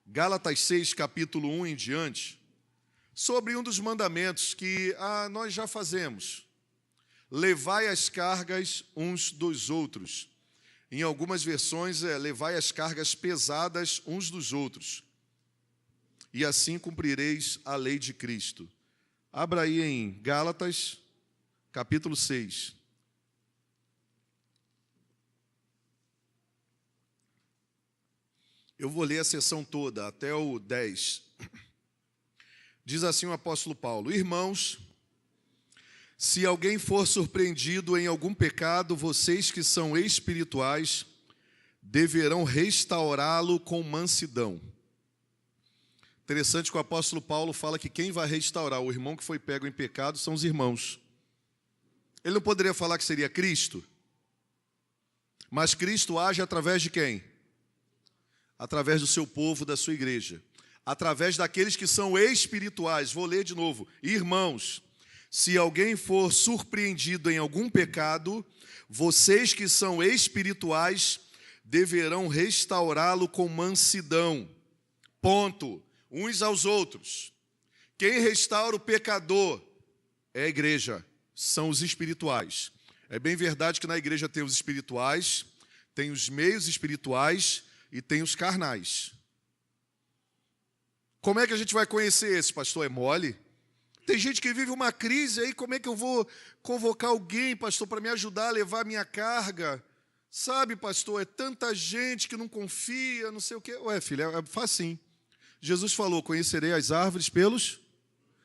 Gálatas 6, capítulo 1 em diante, sobre um dos mandamentos que nós já fazemos. Levai as cargas uns dos outros. Em algumas versões, levai as cargas pesadas uns dos outros. E assim cumprireis a lei de Cristo. Abra aí em Gálatas, capítulo 6. Eu vou ler a sessão toda, até o 10. Diz assim o apóstolo Paulo: Irmãos, se alguém for surpreendido em algum pecado, vocês que são espirituais deverão restaurá-lo com mansidão. Interessante que o apóstolo Paulo fala que quem vai restaurar o irmão que foi pego em pecado são os irmãos. Ele não poderia falar que seria Cristo? Mas Cristo age através de quem? Através do seu povo, da sua igreja. Através daqueles que são espirituais. Vou ler de novo. Irmãos, se alguém for surpreendido em algum pecado, vocês que são espirituais deverão restaurá-lo com mansidão. Ponto. Uns aos outros. Quem restaura o pecador é a igreja, são os espirituais. É bem verdade que na igreja tem os espirituais, tem os meios espirituais e tem os carnais. Como é que a gente vai conhecer esse, pastor? É mole? Tem gente que vive uma crise aí, como é que eu vou convocar alguém, pastor, para me ajudar a levar a minha carga? Sabe, pastor, é tanta gente que não confia, não sei o quê. Ué, filho, é facinho. Jesus falou, conhecerei as árvores pelos...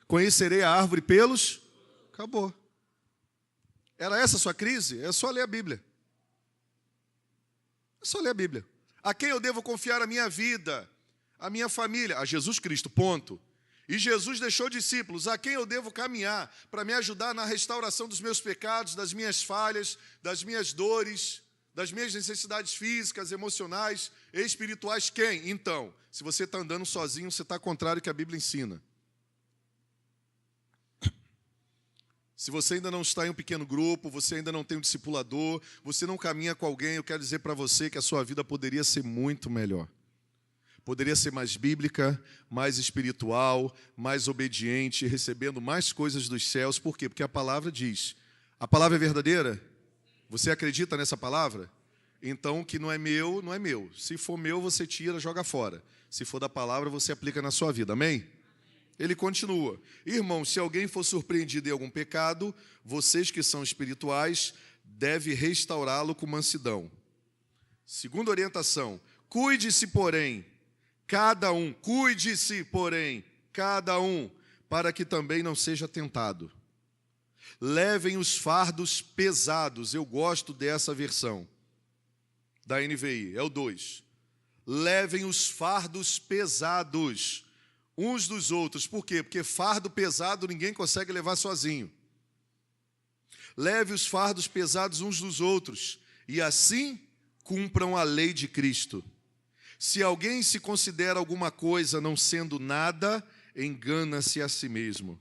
Conhecerei a árvore pelos... Acabou. Era essa a sua crise? É só ler a Bíblia. É só ler a Bíblia. A quem eu devo confiar a minha vida, a minha família? A Jesus Cristo, ponto. E Jesus deixou discípulos, a quem eu devo caminhar para me ajudar na restauração dos meus pecados, das minhas falhas, das minhas dores, das minhas necessidades físicas, emocionais, espirituais. Quem? Então, se você está andando sozinho, você está contrário ao que a Bíblia ensina. Se você ainda não está em um pequeno grupo, você ainda não tem um discipulador, você não caminha com alguém, eu quero dizer para você que a sua vida poderia ser muito melhor. Poderia ser mais bíblica, mais espiritual, mais obediente, recebendo mais coisas dos céus. Por quê? Porque a palavra diz. A palavra é verdadeira? Você acredita nessa palavra? Então, o que não é meu, não é meu. Se for meu, você tira, joga fora. Se for da palavra, você aplica na sua vida. Amém? Ele continua. Irmãos, se alguém for surpreendido em algum pecado, vocês que são espirituais, devem restaurá-lo com mansidão. Segunda orientação. Cuide-se, porém, cada um, para que também não seja tentado. Levem os fardos pesados. Eu gosto dessa versão da NVI, é o 2. Levem os fardos pesados uns dos outros. Por quê? Porque fardo pesado ninguém consegue levar sozinho. Leve os fardos pesados uns dos outros e assim cumpram a lei de Cristo. Se alguém se considera alguma coisa não sendo nada, engana-se a si mesmo.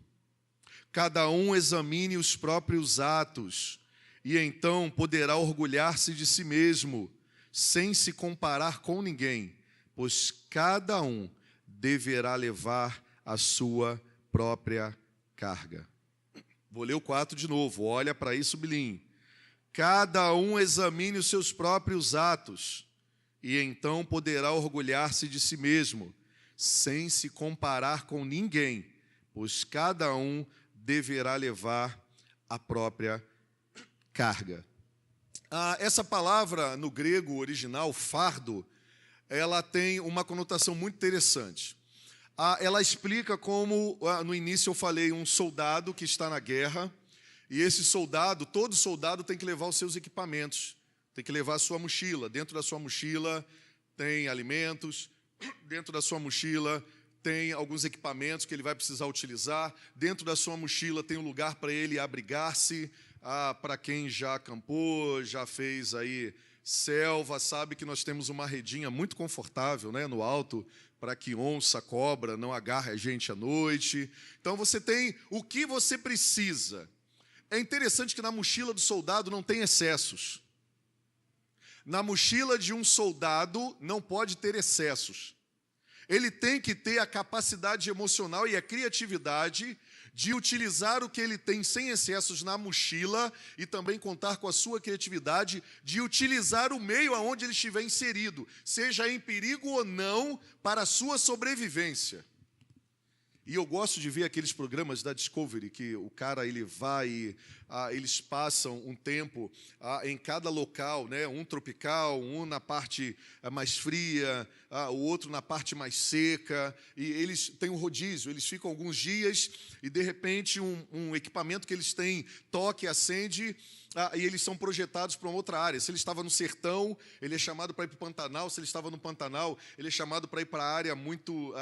Cada um examine os próprios atos, e então poderá orgulhar-se de si mesmo, sem se comparar com ninguém, pois cada um deverá levar a sua própria carga. Vou ler o 4 de novo, olha para aí, sublinhe. Cada um examine os seus próprios atos, e então poderá orgulhar-se de si mesmo, sem se comparar com ninguém, pois cada um deverá levar a própria carga. Essa palavra no grego original, fardo, ela tem uma conotação muito interessante. Ela explica como, no início eu falei, um soldado que está na guerra, e esse soldado, todo soldado tem que levar os seus equipamentos, tem que levar a sua mochila. Dentro da sua mochila tem alimentos, dentro da sua mochila tem alguns equipamentos que ele vai precisar utilizar, dentro da sua mochila tem um lugar para ele abrigar-se. Para quem já acampou, já fez aí selva, sabe que nós temos uma redinha muito confortável, né, no alto, para que onça, cobra não agarre a gente à noite. Então você tem o que você precisa. É interessante que na mochila do soldado não tem excessos. Na mochila de um soldado não pode ter excessos. Ele tem que ter a capacidade emocional e a criatividade de utilizar o que ele tem sem excessos na mochila e também contar com a sua criatividade de utilizar o meio aonde ele estiver inserido, seja em perigo ou não, para a sua sobrevivência. E eu gosto de ver aqueles programas da Discovery, que o cara ele vai e eles passam um tempo em cada local, né? Um tropical, um na parte mais fria, o outro na parte mais seca, e eles têm um rodízio, eles ficam alguns dias e, de repente, um equipamento que eles têm toca e acende, e eles são projetados para uma outra área. Se ele estava no sertão, ele é chamado para ir para o Pantanal. Se ele estava no Pantanal, ele é chamado para ir para a área muito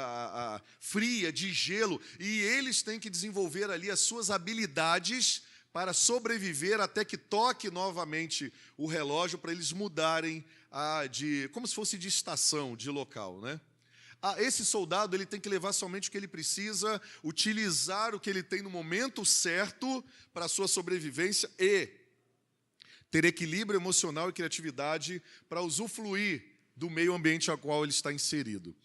fria, de gelo. E eles têm que desenvolver ali as suas habilidades para sobreviver até que toque novamente o relógio para eles mudarem como se fosse de estação, de local, né? Esse soldado ele tem que levar somente o que ele precisa, utilizar o que ele tem no momento certo para a sua sobrevivência e ter equilíbrio emocional e criatividade para usufruir do meio ambiente ao qual ele está inserido.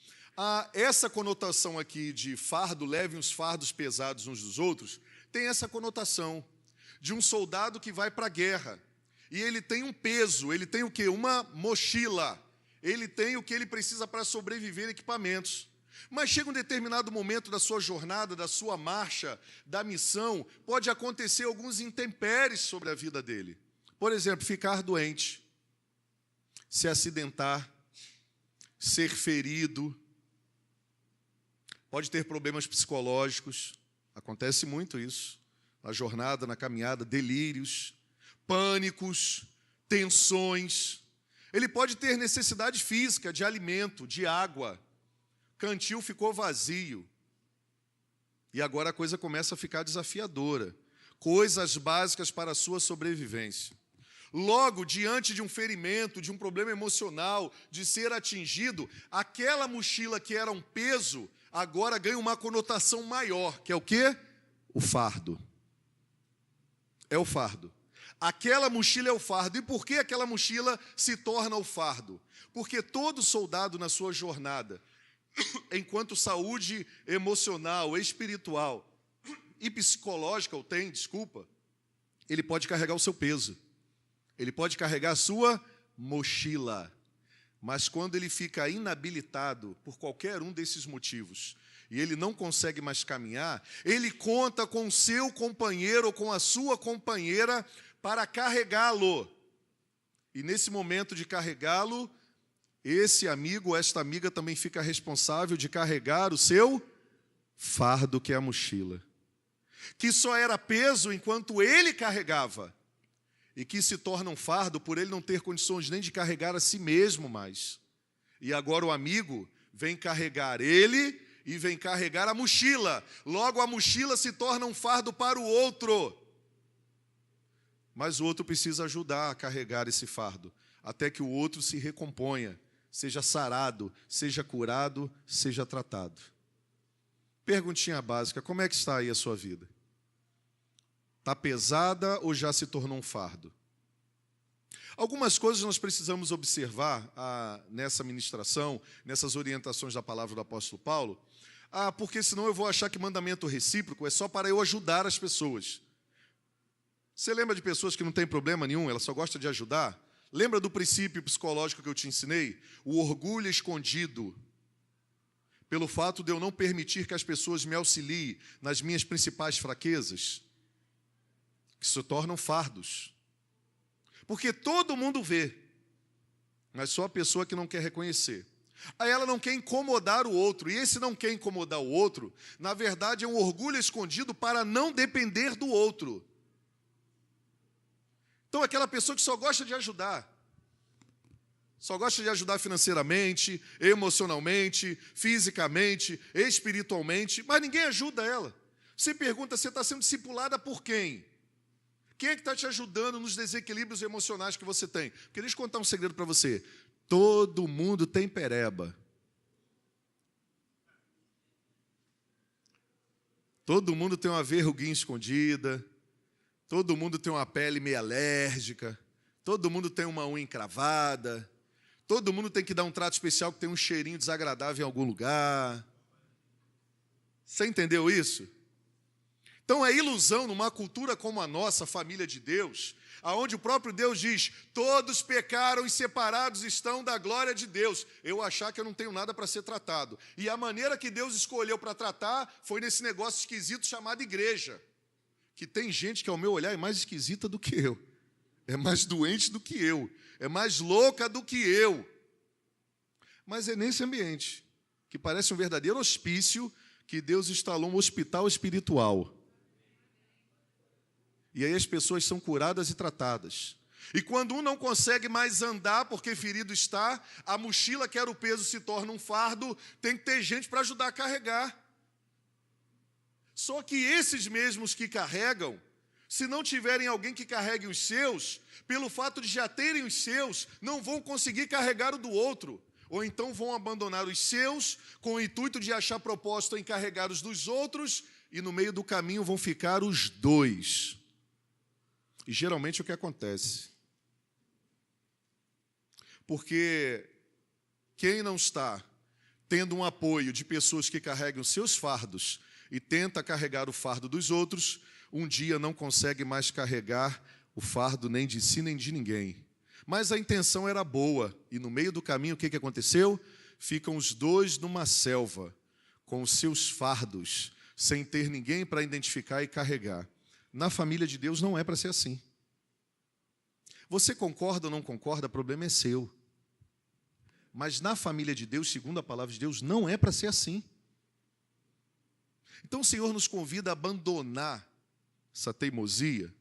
Essa conotação aqui de fardo, levem os fardos pesados uns dos outros, tem essa conotação de um soldado que vai para a guerra. E ele tem um peso, ele tem o quê? Uma mochila. Ele tem o que ele precisa para sobreviver, equipamentos. Mas chega um determinado momento da sua jornada, da sua marcha, da missão, pode acontecer alguns intempéries sobre a vida dele. Por exemplo, ficar doente, se acidentar, ser ferido, pode ter problemas psicológicos, acontece muito isso, na jornada, na caminhada, delírios, pânicos, tensões. Ele pode ter necessidade física de alimento, de água, cantil ficou vazio, e agora a coisa começa a ficar desafiadora, coisas básicas para a sua sobrevivência. Logo, diante de um ferimento, de um problema emocional, de ser atingido, aquela mochila que era um peso, agora ganha uma conotação maior, que é o quê? O fardo. É o fardo. Aquela mochila é o fardo. E por que aquela mochila se torna o fardo? Porque todo soldado na sua jornada, enquanto saúde emocional, espiritual e psicológica ele pode carregar o seu peso. Ele pode carregar a sua mochila, mas quando ele fica inabilitado por qualquer um desses motivos e ele não consegue mais caminhar, ele conta com o seu companheiro ou com a sua companheira para carregá-lo. E nesse momento de carregá-lo, esse amigo ou esta amiga também fica responsável de carregar o seu fardo, que é a mochila, que só era peso enquanto ele carregava, e que se torna um fardo por ele não ter condições nem de carregar a si mesmo mais. E agora o amigo vem carregar ele e vem carregar a mochila. Logo a mochila se torna um fardo para o outro. Mas o outro precisa ajudar a carregar esse fardo, até que o outro se recomponha, seja sarado, seja curado, seja tratado. Perguntinha básica, como é que está aí a sua vida? Está pesada ou já se tornou um fardo? Algumas coisas nós precisamos observar nessa ministração, nessas orientações da palavra do apóstolo Paulo, porque senão eu vou achar que mandamento recíproco é só para eu ajudar as pessoas. Você lembra de pessoas que não têm problema nenhum, ela só gosta de ajudar? Lembra do princípio psicológico que eu te ensinei? O orgulho escondido. Pelo fato de eu não permitir que as pessoas me auxiliem nas minhas principais fraquezas, que se tornam fardos. Porque todo mundo vê, mas só a pessoa que não quer reconhecer. Aí ela não quer incomodar o outro, e esse não quer incomodar o outro, na verdade é um orgulho escondido para não depender do outro. Então aquela pessoa que só gosta de ajudar, só gosta de ajudar financeiramente, emocionalmente, fisicamente, espiritualmente, mas ninguém ajuda ela. Você pergunta, você está sendo discipulada por quem? Quem é que está te ajudando nos desequilíbrios emocionais que você tem? Porque deixa eu contar um segredo para você. Todo mundo tem pereba. Todo mundo tem uma verruguinha escondida. Todo mundo tem uma pele meio alérgica. Todo mundo tem uma unha encravada. Todo mundo tem que dar um trato especial que tem um cheirinho desagradável em algum lugar. Você entendeu isso? Então é ilusão numa cultura como a nossa, família de Deus, aonde o próprio Deus diz, todos pecaram e separados estão da glória de Deus. Eu achar que eu não tenho nada para ser tratado. E a maneira que Deus escolheu para tratar foi nesse negócio esquisito chamado igreja. Que tem gente que, ao meu olhar, é mais esquisita do que eu. É mais doente do que eu. É mais louca do que eu. Mas é nesse ambiente, que parece um verdadeiro hospício, que Deus instalou um hospital espiritual. E aí as pessoas são curadas e tratadas. E quando um não consegue mais andar porque ferido está, a mochila que era o peso se torna um fardo, tem que ter gente para ajudar a carregar. Só que esses mesmos que carregam, se não tiverem alguém que carregue os seus, pelo fato de já terem os seus, não vão conseguir carregar o do outro. Ou então vão abandonar os seus, com o intuito de achar propósito em carregar os dos outros, e no meio do caminho vão ficar os dois. E geralmente o que acontece? Porque quem não está tendo um apoio de pessoas que carregam seus fardos e tenta carregar o fardo dos outros, um dia não consegue mais carregar o fardo nem de si nem de ninguém. Mas a intenção era boa, e no meio do caminho o que aconteceu? Ficam os dois numa selva, com os seus fardos, sem ter ninguém para identificar e carregar. Na família de Deus não é para ser assim. Você concorda ou não concorda, o problema é seu. Mas na família de Deus, segundo a palavra de Deus, não é para ser assim. Então o Senhor nos convida a abandonar essa teimosia,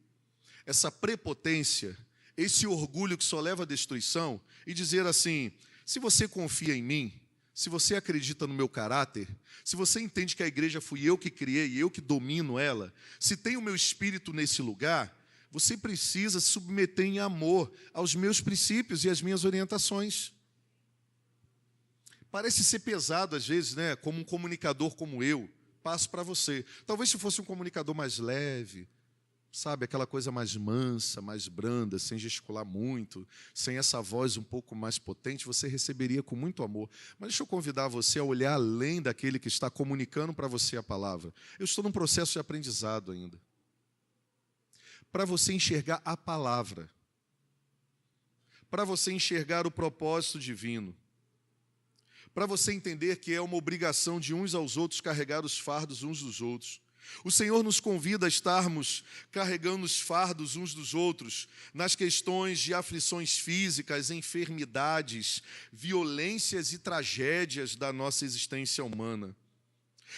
essa prepotência, esse orgulho que só leva à destruição, e dizer assim, se você confia em mim, se você acredita no meu caráter, se você entende que a igreja fui eu que criei e eu que domino ela, se tem o meu espírito nesse lugar, você precisa se submeter em amor aos meus princípios e às minhas orientações. Parece ser pesado às vezes, né? Como um comunicador como eu, passo para você. Talvez se fosse um comunicador mais leve, sabe, aquela coisa mais mansa, mais branda, sem gesticular muito, sem essa voz um pouco mais potente, você receberia com muito amor. Mas deixa eu convidar você a olhar além daquele que está comunicando para você a palavra. Eu estou num processo de aprendizado ainda. Para você enxergar a palavra, para você enxergar o propósito divino, para você entender que é uma obrigação de uns aos outros carregar os fardos uns dos outros. O Senhor nos convida a estarmos carregando os fardos uns dos outros nas questões de aflições físicas, enfermidades, violências e tragédias da nossa existência humana.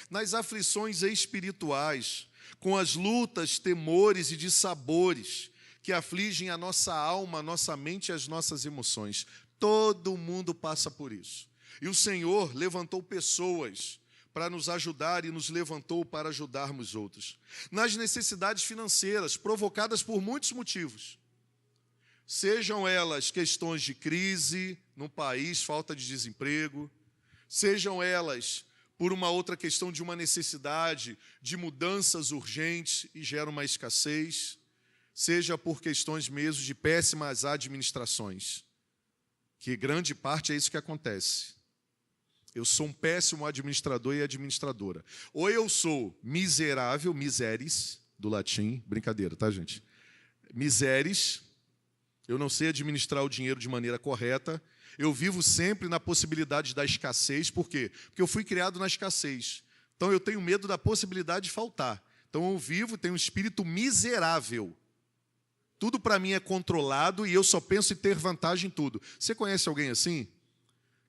Nas aflições espirituais, com as lutas, temores e dissabores que afligem a nossa alma, a nossa mente e as nossas emoções. Todo mundo passa por isso. E o Senhor levantou pessoas para nos ajudar e nos levantou para ajudarmos outros. Nas necessidades financeiras, provocadas por muitos motivos. Sejam elas questões de crise no país, falta de desemprego, sejam elas por uma outra questão de uma necessidade de mudanças urgentes e gera uma escassez, seja por questões mesmo de péssimas administrações, que grande parte é isso que acontece. Eu sou um péssimo administrador e administradora. Ou eu sou miserável, miseris, do latim, brincadeira, tá, gente? Miseris, eu não sei administrar o dinheiro de maneira correta, eu vivo sempre na possibilidade da escassez, por quê? Porque eu fui criado na escassez, então eu tenho medo da possibilidade de faltar. Então eu vivo, tenho um espírito miserável. Tudo para mim é controlado e eu só penso em ter vantagem em tudo. Você conhece alguém assim?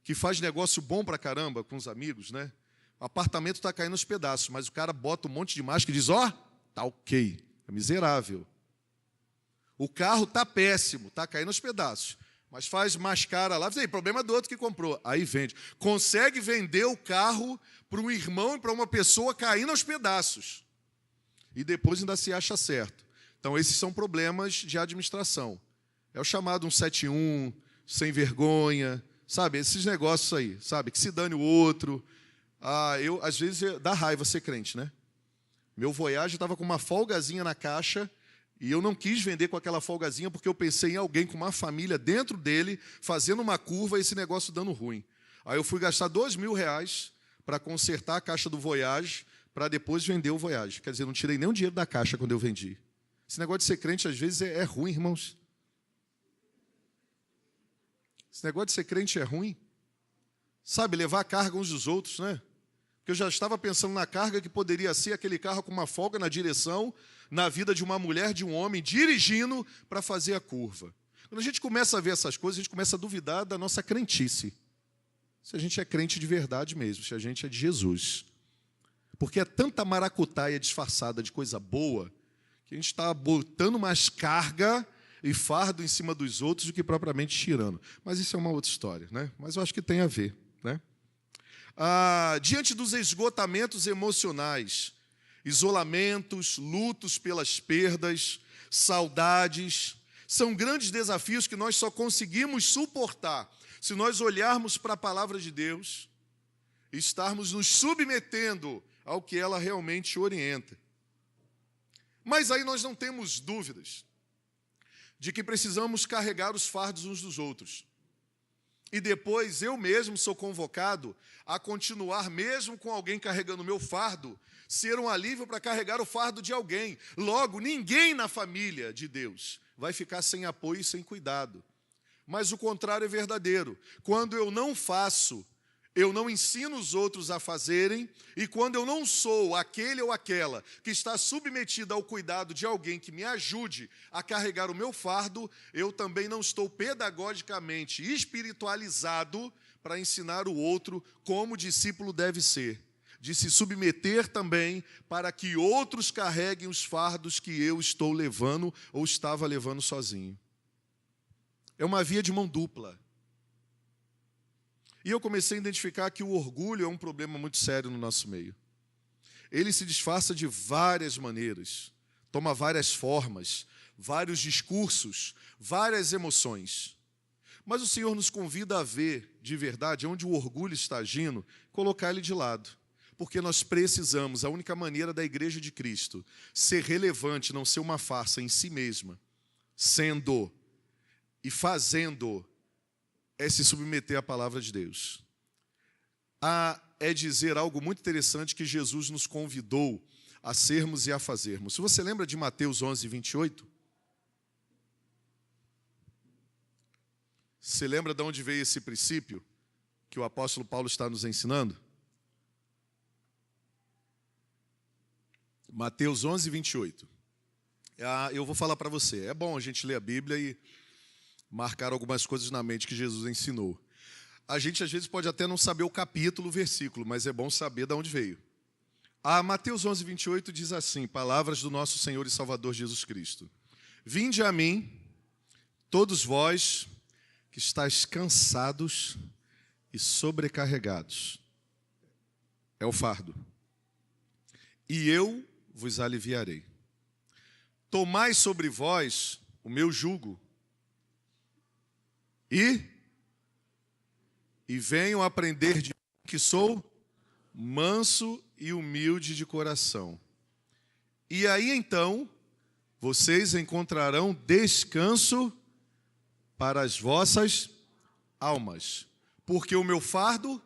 Que faz negócio bom pra caramba com os amigos, né? O apartamento está caindo aos pedaços, mas o cara bota um monte de máscara e diz, ó, tá ok, é miserável. O carro tá péssimo, tá caindo aos pedaços, mas faz mascara lá, problema do outro que comprou, aí vende. Consegue vender o carro para um irmão e para uma pessoa caindo aos pedaços. E depois ainda se acha certo. Então esses são problemas de administração. É o chamado 171, sem vergonha, sabe, esses negócios aí, sabe, que se dane o outro. Às vezes, dá raiva ser crente, né? Meu Voyage estava com uma folgazinha na caixa E eu não quis vender com aquela folgazinha porque eu pensei em alguém com uma família dentro dele, fazendo uma curva e esse negócio dando ruim. Aí eu fui gastar R$ 2.000 para consertar a caixa do Voyage, para depois vender o Voyage. Quer dizer, não tirei nem o dinheiro da caixa quando eu vendi. Esse negócio de ser crente, às vezes, é ruim, irmãos. Esse negócio de ser crente é ruim. Sabe, levar a carga uns dos outros, né? Porque eu já estava pensando na carga que poderia ser aquele carro com uma folga na direção, na vida de uma mulher, de um homem, dirigindo para fazer a curva. Quando a gente começa a ver essas coisas, a gente começa a duvidar da nossa crentice. Se a gente é crente de verdade mesmo, se a gente é de Jesus. Porque é tanta maracutaia disfarçada de coisa boa, que a gente está botando mais carga e fardo em cima dos outros do que propriamente tirando. Mas isso é uma outra história, né? Mas eu acho que tem a ver, né? Diante dos esgotamentos emocionais, isolamentos, lutos pelas perdas, saudades, são grandes desafios que nós só conseguimos suportar se nós olharmos para a palavra de Deus e estarmos nos submetendo ao que ela realmente orienta. Mas aí nós não temos dúvidas de que precisamos carregar os fardos uns dos outros. E depois eu mesmo sou convocado a continuar, mesmo com alguém carregando o meu fardo, ser um alívio para carregar o fardo de alguém. Logo, ninguém na família de Deus vai ficar sem apoio e sem cuidado. Mas o contrário é verdadeiro. Quando eu não faço, eu não ensino os outros a fazerem, e quando eu não sou aquele ou aquela que está submetida ao cuidado de alguém que me ajude a carregar o meu fardo, eu também não estou pedagogicamente espiritualizado para ensinar o outro como o discípulo deve ser, de se submeter também para que outros carreguem os fardos que eu estou levando ou estava levando sozinho. É uma via de mão dupla. E eu comecei a identificar que o orgulho é um problema muito sério no nosso meio. Ele se disfarça de várias maneiras, toma várias formas, vários discursos, várias emoções. Mas o Senhor nos convida a ver, de verdade, onde o orgulho está agindo, colocar ele de lado. Porque nós precisamos, a única maneira da Igreja de Cristo ser relevante, não ser uma farsa em si mesma, sendo e fazendo, é se submeter à palavra de Deus. É dizer algo muito interessante que Jesus nos convidou a sermos e a fazermos. Se você lembra de Mateus 11, 28? Você lembra de onde veio esse princípio que o apóstolo Paulo está nos ensinando? Mateus 11, 28. Eu vou falar para você. É bom a gente ler a Bíblia e marcar algumas coisas na mente que Jesus ensinou. A gente, às vezes, pode até não saber o capítulo, o versículo, mas é bom saber de onde veio. Mateus 11, 28 diz assim, palavras do nosso Senhor e Salvador Jesus Cristo. Vinde a mim, todos vós que estáis cansados e sobrecarregados. É o fardo. E eu vos aliviarei. Tomai sobre vós o meu jugo e venham aprender de mim, que sou manso e humilde de coração. E aí então vocês encontrarão descanso para as vossas almas, porque o meu fardo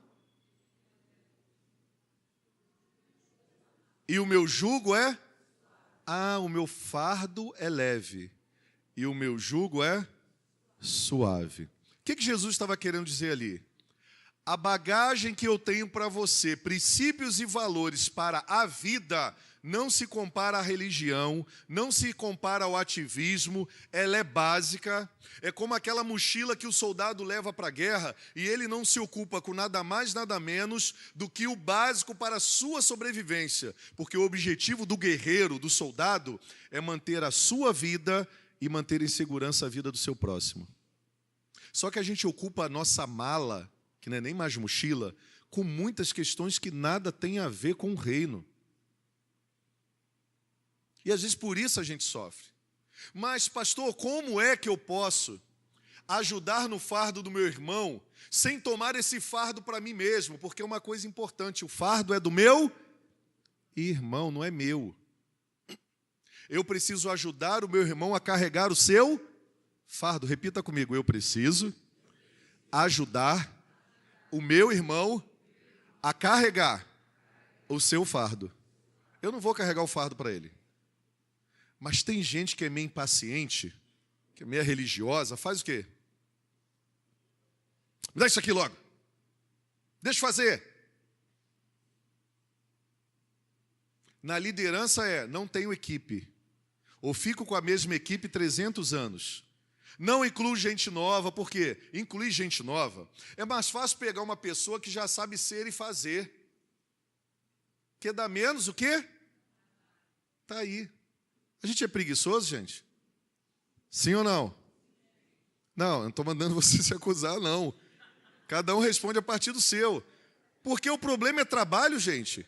e o meu jugo é... o meu fardo é leve e o meu jugo é suave. O que Jesus estava querendo dizer ali? A bagagem que eu tenho para você, princípios e valores para a vida, não se compara à religião, não se compara ao ativismo, ela é básica, é como aquela mochila que o soldado leva para a guerra e ele não se ocupa com nada mais, nada menos do que o básico para a sua sobrevivência, porque o objetivo do guerreiro, do soldado, é manter a sua vida e manter em segurança a vida do seu próximo. Só que a gente ocupa a nossa mala, que não é nem mais mochila, com muitas questões que nada tem a ver com o reino. E às vezes por isso a gente sofre. Mas, pastor, como é que eu posso ajudar no fardo do meu irmão sem tomar esse fardo para mim mesmo? Porque é uma coisa importante, o fardo é do meu irmão, não é meu. Eu preciso ajudar o meu irmão a carregar o seu fardo. Repita comigo, eu preciso ajudar o meu irmão a carregar o seu fardo. Eu não vou carregar o fardo para ele. Mas tem gente que é meio impaciente, que é meio religiosa, faz o quê? Me dá isso aqui logo. Deixa eu fazer. Na liderança não tenho equipe. Ou fico com a mesma equipe 300 anos. Não incluo gente nova, por quê? Incluir gente nova é mais fácil pegar uma pessoa que já sabe ser e fazer. Que dá menos o quê? Está aí. A gente é preguiçoso, gente? Sim ou não? Não, eu não estou mandando você se acusar, não. Cada um responde a partir do seu. Porque o problema é trabalho, gente.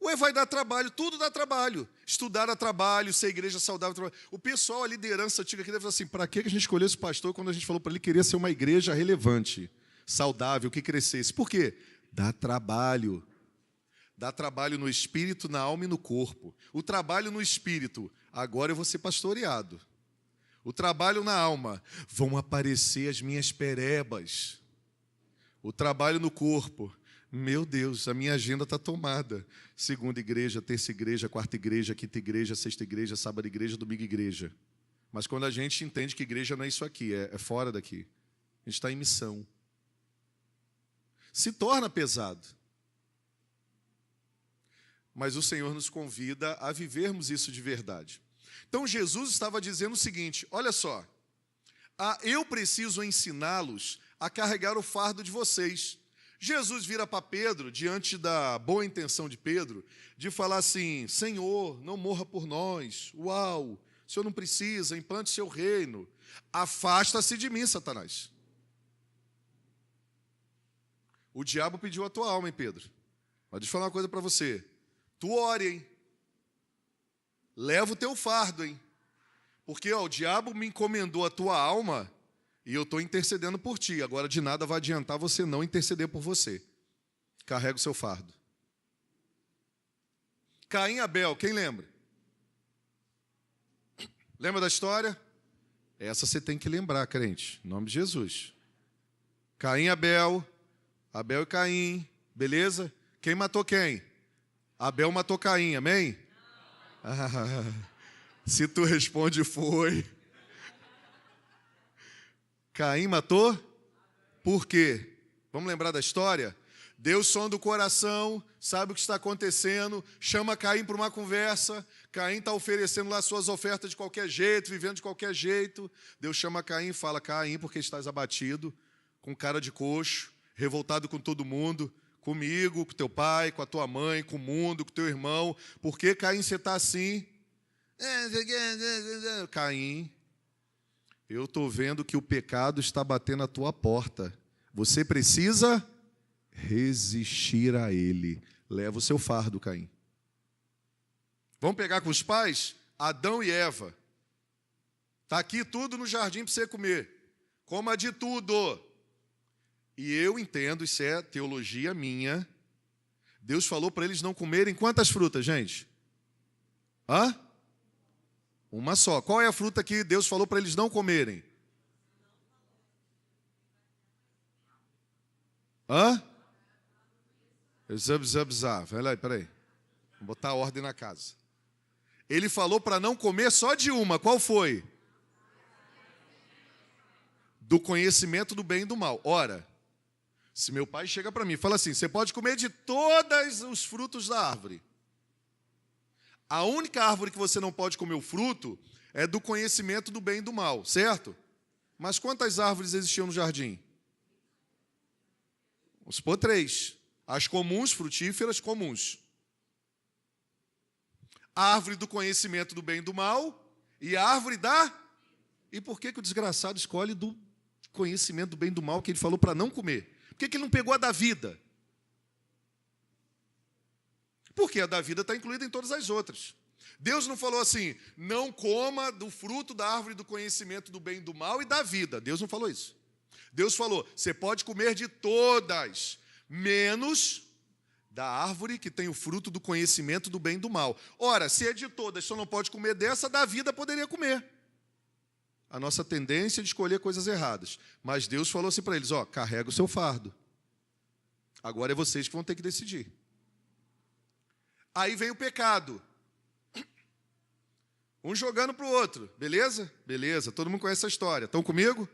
Ué, vai dar trabalho, tudo dá trabalho. Estudar dá trabalho, ser igreja saudável dá trabalho. O pessoal, a liderança antiga aqui deve falar assim, para que a gente escolheu esse pastor quando a gente falou para ele que queria ser uma igreja relevante, saudável, que crescesse? Por quê? Dá trabalho. Dá trabalho no espírito, na alma e no corpo. O trabalho no espírito, agora eu vou ser pastoreado. O trabalho na alma, vão aparecer as minhas perebas. O trabalho no corpo, meu Deus, a minha agenda está tomada. Segunda igreja, terça igreja, quarta igreja, quinta igreja, sexta igreja, sábado igreja, domingo igreja. Mas quando a gente entende que igreja não é isso aqui, é fora daqui. A gente está em missão. Se torna pesado. Mas o Senhor nos convida a vivermos isso de verdade. Então Jesus estava dizendo o seguinte, olha só, eu preciso ensiná-los a carregar o fardo de vocês. Jesus vira para Pedro, diante da boa intenção de Pedro, de falar assim, Senhor, não morra por nós, uau, o Senhor não precisa, implante seu reino, afasta-se de mim, Satanás. O diabo pediu a tua alma, hein, Pedro? Mas deixa eu falar uma coisa para você, tu ore, hein? Leva o teu fardo, hein? Porque o diabo me encomendou a tua alma e eu estou intercedendo por ti. Agora, de nada vai adiantar você não interceder por você. Carrega o seu fardo. Caim e Abel, quem lembra? Lembra da história? Essa você tem que lembrar, crente. Em nome de Jesus. Caim e Abel, Abel e Caim, beleza? Quem matou quem? Abel matou Caim, amém? Se tu responde foi. Caim matou? Por quê? Vamos lembrar da história? Deus sonda o coração, sabe o que está acontecendo, chama Caim para uma conversa. Caim está oferecendo lá suas ofertas de qualquer jeito, vivendo de qualquer jeito. Deus chama Caim e fala, Caim, por que estás abatido, com cara de coxo, revoltado com todo mundo, comigo, com teu pai, com a tua mãe, com o mundo, com teu irmão. Por que, Caim, você está assim? Caim, eu estou vendo que o pecado está batendo a tua porta. Você precisa resistir a ele. Leva o seu fardo, Caim. Vamos pegar com os pais? Adão e Eva. Está aqui tudo no jardim para você comer. Coma de tudo. E eu entendo, isso é teologia minha. Deus falou para eles não comerem quantas frutas, gente? Hã? Uma só. Qual é a fruta que Deus falou para eles não comerem? Hã? Peraí. Vou botar a ordem na casa. Ele falou para não comer só de uma. Qual foi? Do conhecimento do bem e do mal. Ora, se meu pai chega para mim e fala assim, você pode comer de todos os frutos da árvore. A única árvore que você não pode comer o fruto é do conhecimento do bem e do mal, certo? Mas quantas árvores existiam no jardim? Vamos supor 3. As comuns, frutíferas, comuns. A árvore do conhecimento do bem e do mal e a árvore da... E por que o desgraçado escolhe do conhecimento do bem e do mal que ele falou para não comer? Por que ele não pegou a da vida? Porque a da vida está incluída em todas as outras. Deus não falou assim, não coma do fruto da árvore do conhecimento do bem e do mal e da vida. Deus não falou isso. Deus falou, você pode comer de todas, menos da árvore que tem o fruto do conhecimento do bem e do mal. Ora, se é de todas, só não pode comer dessa, da vida poderia comer. A nossa tendência é de escolher coisas erradas. Mas Deus falou assim para eles, ó, carrega o seu fardo. Agora é vocês que vão ter que decidir. Aí vem o pecado. Um jogando para o outro. Beleza? Beleza. Todo mundo conhece essa história. Estão comigo?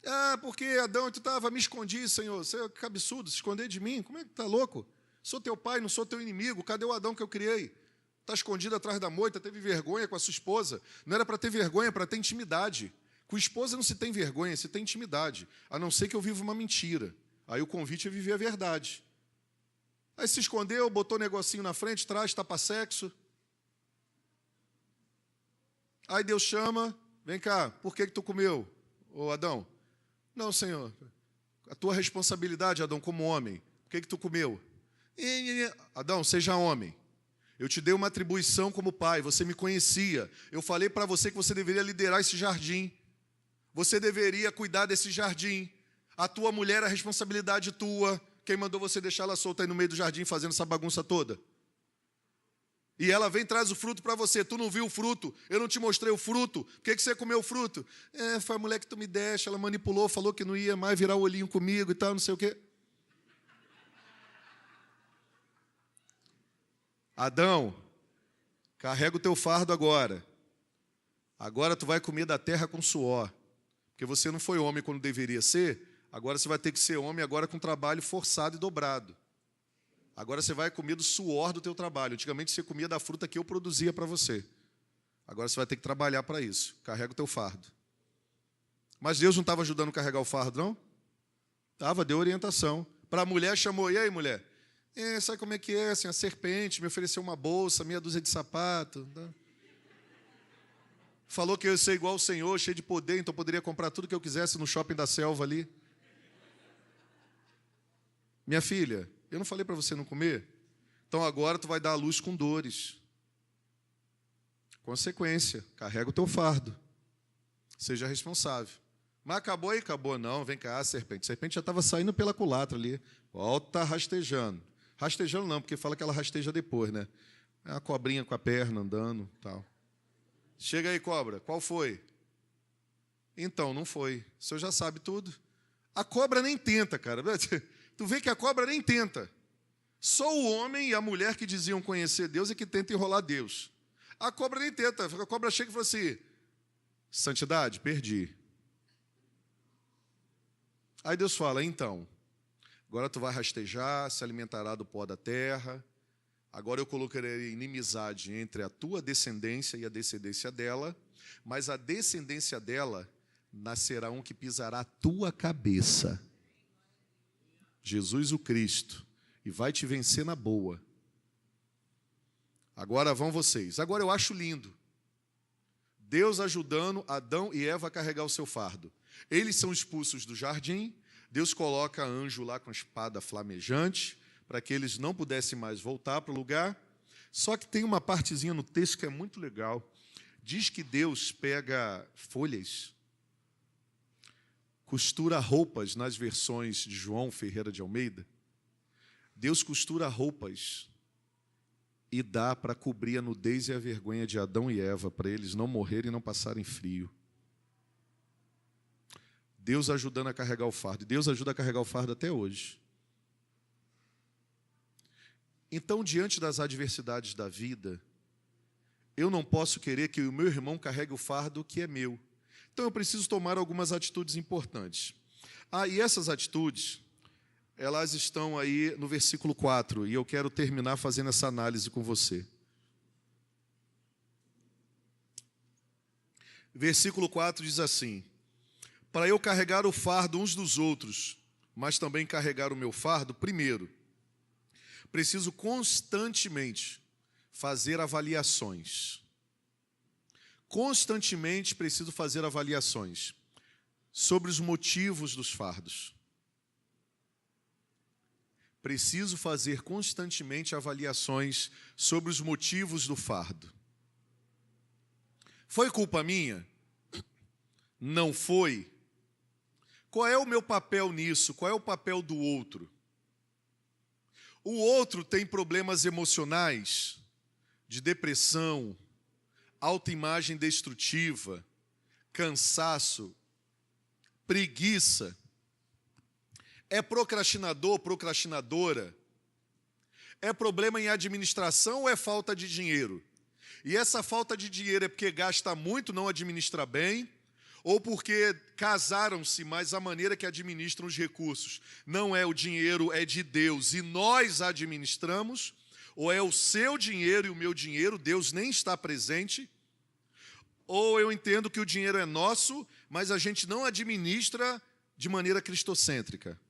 Ah, porque Adão, tu estava, me escondi, Senhor. Você é que absurdo, se esconder de mim. Como é que tá louco? Sou teu pai, não sou teu inimigo. Cadê o Adão que eu criei? Está escondido atrás da moita, teve vergonha com a sua esposa. Não era para ter vergonha, para ter intimidade. Com esposa não se tem vergonha, se tem intimidade. A não ser que eu viva uma mentira. Aí o convite é viver a verdade. Aí se escondeu, botou negocinho na frente, traz, tapa-sexo. Aí Deus chama, vem cá, por que tu comeu, ô Adão? Não, Senhor, a tua responsabilidade, Adão, como homem, por que tu comeu? Adão, seja homem. Eu te dei uma atribuição como pai, você me conhecia. Eu falei para você que você deveria liderar esse jardim. Você deveria cuidar desse jardim. A tua mulher é a responsabilidade tua. Quem mandou você deixar ela solta aí no meio do jardim fazendo essa bagunça toda? E ela vem e traz o fruto para você. Tu não viu o fruto, eu não te mostrei o fruto. Por que você comeu o fruto? Foi a mulher que tu me deste, ela manipulou, falou que não ia mais virar o olhinho comigo e tal, não sei o quê. Adão, carrega o teu fardo agora. Agora tu vai comer da terra com suor. Porque você não foi homem quando deveria ser, agora você vai ter que ser homem agora com trabalho forçado e dobrado. Agora você vai comer do suor do teu trabalho. Antigamente você comia da fruta que eu produzia para você. Agora você vai ter que trabalhar para isso. Carrega o teu fardo. Mas Deus não estava ajudando a carregar o fardo, não? Estava, deu orientação. Para a mulher, chamou, e aí, mulher? Sabe como é que é? Assim, a serpente me ofereceu uma bolsa, meia dúzia de sapato. Tá? Falou que eu ia ser igual ao Senhor, cheio de poder, então eu poderia comprar tudo que eu quisesse no shopping da selva ali. Minha filha, eu não falei para você não comer? Então agora tu vai dar à luz com dores. Consequência, carrega o teu fardo. Seja responsável. Mas acabou aí? Acabou não, vem cá, serpente. A serpente já estava saindo pela culatra ali. Volta rastejando. Rastejando não, porque fala que ela rasteja depois, né? É uma cobrinha com a perna andando, tal. Chega aí, cobra, qual foi? Então, não foi. O senhor já sabe tudo. A cobra nem tenta, cara. Tu vê que a cobra nem tenta. Só o homem e a mulher que diziam conhecer Deus é que tenta enrolar Deus. A cobra nem tenta. A cobra chega e fala assim, santidade, perdi. Aí Deus fala, então, agora tu vai rastejar, se alimentará do pó da terra. Agora eu colocarei inimizade entre a tua descendência e a descendência dela, mas a descendência dela nascerá um que pisará a tua cabeça. Jesus o Cristo, e vai te vencer na boa. Agora vão vocês. Agora eu acho lindo. Deus ajudando Adão e Eva a carregar o seu fardo. Eles são expulsos do jardim, Deus coloca anjo lá com a espada flamejante, para que eles não pudessem mais voltar para o lugar. Só que tem uma partezinha no texto que é muito legal. Diz que Deus pega folhas, costura roupas nas versões de João Ferreira de Almeida. Deus costura roupas e dá para cobrir a nudez e a vergonha de Adão e Eva, para eles não morrerem e não passarem frio. Deus ajudando a carregar o fardo. E Deus ajuda a carregar o fardo até hoje. Então, diante das adversidades da vida, eu não posso querer que o meu irmão carregue o fardo que é meu. Então, eu preciso tomar algumas atitudes importantes. E essas atitudes, elas estão aí no versículo 4, e eu quero terminar fazendo essa análise com você. Versículo 4 diz assim, para eu carregar o fardo uns dos outros, mas também carregar o meu fardo, primeiro, preciso constantemente fazer avaliações. Constantemente preciso fazer avaliações sobre os motivos dos fardos. Preciso fazer constantemente avaliações sobre os motivos do fardo. Foi culpa minha? Não foi? Qual é o meu papel nisso? Qual é o papel do outro? O outro tem problemas emocionais, de depressão, autoimagem destrutiva, cansaço, preguiça. É procrastinador, procrastinadora? É problema em administração ou é falta de dinheiro? E essa falta de dinheiro é porque gasta muito, não administra bem, ou porque casaram-se, mas a maneira que administram os recursos não é o dinheiro, é de Deus, e nós administramos, ou é o seu dinheiro e o meu dinheiro, Deus nem está presente, ou eu entendo que o dinheiro é nosso, mas a gente não administra de maneira cristocêntrica.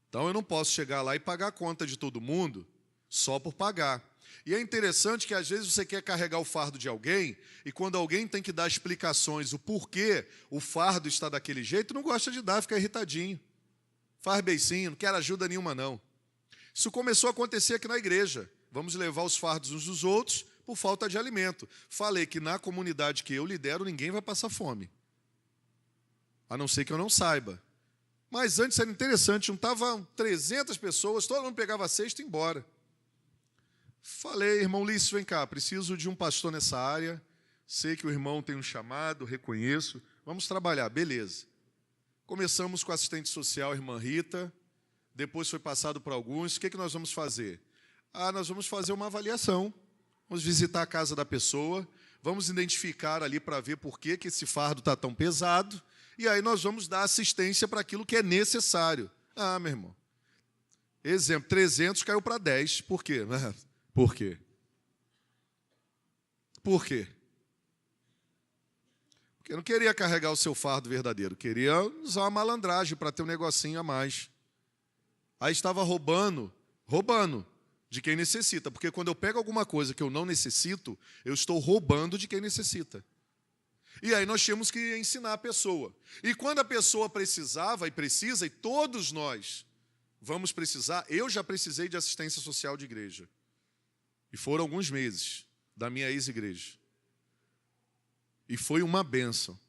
Então eu não posso chegar lá e pagar a conta de todo mundo só por pagar. E é interessante que às vezes você quer carregar o fardo de alguém, e quando alguém tem que dar explicações o porquê o fardo está daquele jeito, não gosta de dar, fica irritadinho. Faz beicinho, não quer ajuda nenhuma não. Isso começou a acontecer aqui na igreja. Vamos levar os fardos uns dos outros por falta de alimento. Falei que na comunidade que eu lidero, ninguém vai passar fome. A não ser que eu não saiba. Mas antes era interessante, juntavam 300 pessoas, todo mundo pegava a cesta e ia embora. Falei, irmão Lício, vem cá, preciso de um pastor nessa área, sei que o irmão tem um chamado, reconheço, vamos trabalhar, beleza. Começamos com a assistente social, a irmã Rita, depois foi passado para alguns, o que nós vamos fazer? Nós vamos fazer uma avaliação, vamos visitar a casa da pessoa, vamos identificar ali para ver por que esse fardo está tão pesado, e aí nós vamos dar assistência para aquilo que é necessário. Meu irmão, exemplo, 300 caiu para 10, por quê? Por quê? Por quê? Porque eu não queria carregar o seu fardo verdadeiro, queria usar uma malandragem para ter um negocinho a mais. Aí estava roubando de quem necessita, porque quando eu pego alguma coisa que eu não necessito, eu estou roubando de quem necessita. E aí nós tínhamos que ensinar a pessoa. E quando a pessoa precisava e precisa, e todos nós vamos precisar, eu já precisei de assistência social de igreja. E foram alguns meses da minha ex-igreja. E foi uma bênção.